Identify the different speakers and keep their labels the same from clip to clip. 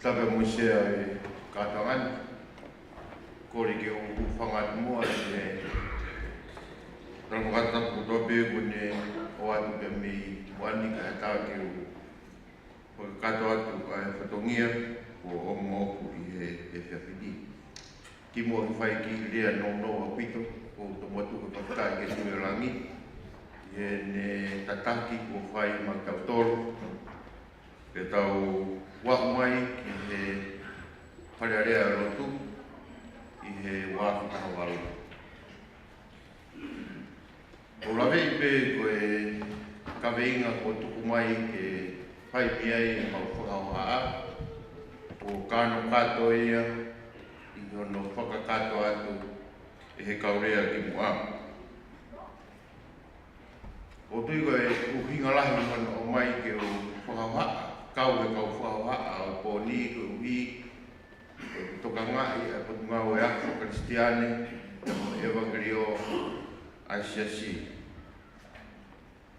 Speaker 1: tabe mo siya katangan kori ke ufangat mo ay nang kata puto be kune oatu be mi wani ka ta ke o kato atu ka fatongia o omo ku i e fafidi ki mo fai ki ria no apito o to motu ko ta ke tulangi e ne tataki ko fai ma kautoro ke tau wa mai ki he palearea rotu i he wa ka walu o la vei pe ko e ka veinga ko tuku mai ke fai piai ma whakauhaa o kano kato ia i hono whakakato atu e he kaurea ki mua o tui ko e uhinga lahi mana o mai ke o whakauhaa kau e kau whauhaa o pōni, ko uhi, toka ngai, a putu ngau e ako kristiane, o evangelio asiasi.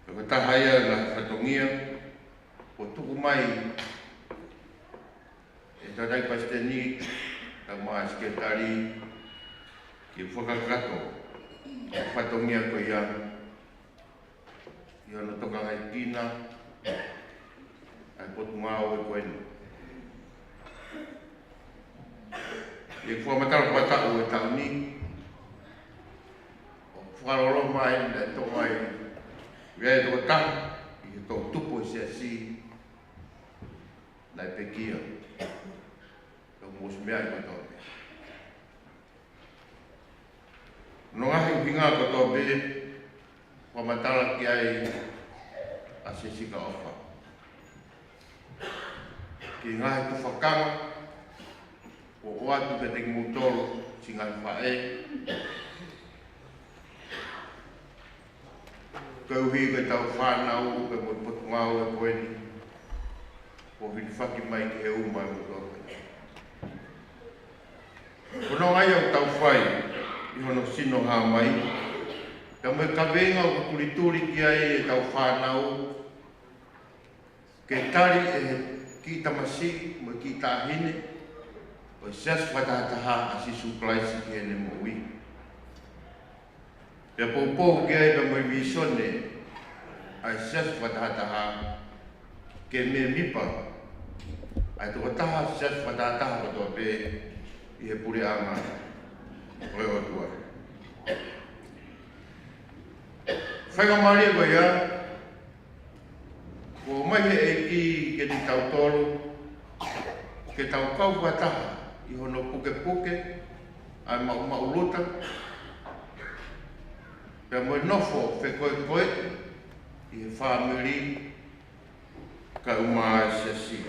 Speaker 1: Ko tahaya na whatongia, o tuku mai, e tatai pasteni, ta maa sketari, ki whakakato, whatongia ko ia, i ono toka ngai pina, ai potu ngau e koen. E kua matara patau e tau ni. O whakarolo mai na e tō mai rea e tō tahu i e tō tupo e sea si na e pekia. Tō mos mea i koto me. No ngahi uhinga koto be kua matara ki ai a se sika ofa. Ki ngahi tu whakama, o oatu ke te mutoro si ngai whae. Ka uhi ke tau whanau, ke mo potu ngau e koeni. O hini whaki mai ki he umai mutoro. Kono ngai au tau whai, i hono sino hā mai. Ka me ka venga o kurituri ki ai e tau whanau. Ke tari e ki tamasi, mo ki tahine, o sias whatataha a si suklaisi ki ene moui. Te poupou ki ai na moi misone, a sias whatataha ke me mipa, ai toko taha sias whatataha kotoa pe i he puri ama oe o tua. Whainga maria ko ia, ko mai he e ki ke te tau tolu, ke tau kau wataha i hono puke ai mauluta, pia moe nofo whe koe i he whamiri ka uma siasi.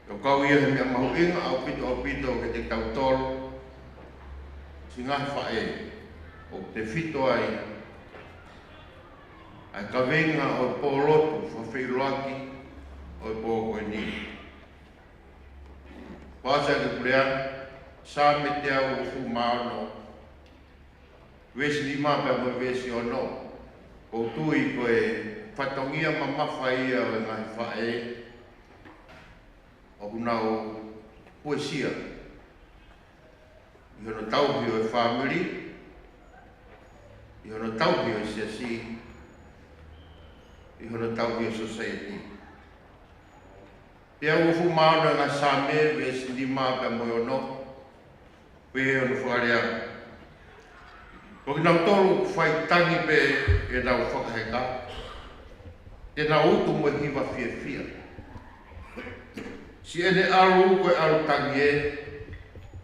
Speaker 1: Tau kau ia he mea mahu inga au pito ke te tau tolu, si ngahi whae o te whito ai ai ka venga o pōlotu whawhiroaki o pō koe ni. Pāsa ke purea, sā me te au ufu maono, wesi ni māpea mo wesi ono, o tui koe whatongia mamawha ia o ngai whae, o kunau poesia. I hono tauhi o e whamiri, i hono tauhi o e siasi, i hono tauhi o society. Pea ufu maona ngā sāme, wesi ni māpea mo ono, pea ono whakarea. Ko ki nau tolu whai tangi pe e nau whakaheka, te nau utu mo hiwa fia. Si ene aru koe aru tangi e,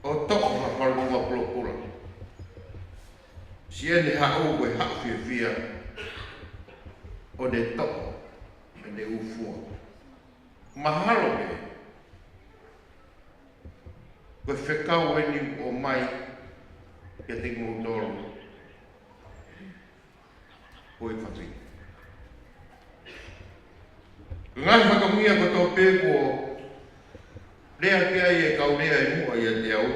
Speaker 1: o toko ha whalunga pulopula. Si ene hau koe hau fia, o ne toko, e ne ufua. Mahalo me, koe whekau eni o mai, ke te ngūtoro, koe whaki. Ngai whakamia ko tō pēko, rea ki ai e kaurea e mua i a te au,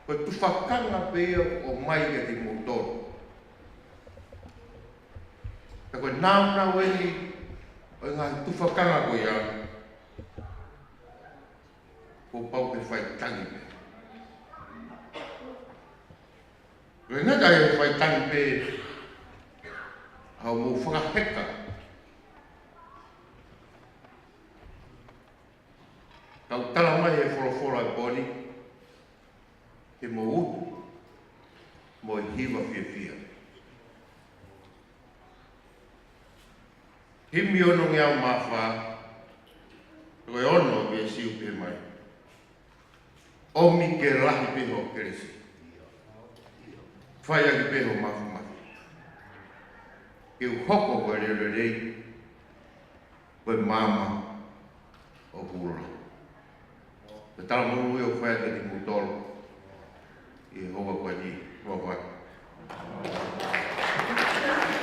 Speaker 1: koe tu whakanga pēa o mai ke te ngūtoro. Ka koe nāuna weni, o ngā tu whakanga ko ia, ko pau ke whai tangi pe. Koe ngata e whai tangi pe hau mō whakaheka. Kau tala mai e whorofora e pōni, he mō upu, mō i hiwa whiawhia. Himi ono ngia o mawha, koe ono e siu pe mai. Omi ke lahi peho keresi. Whai agi peho mafu mafu. Ke u hoko koe reo rei, koe mama o hura. Te tala monu e o whai agi ni mutolo. I hoa koe ni, hoa whai.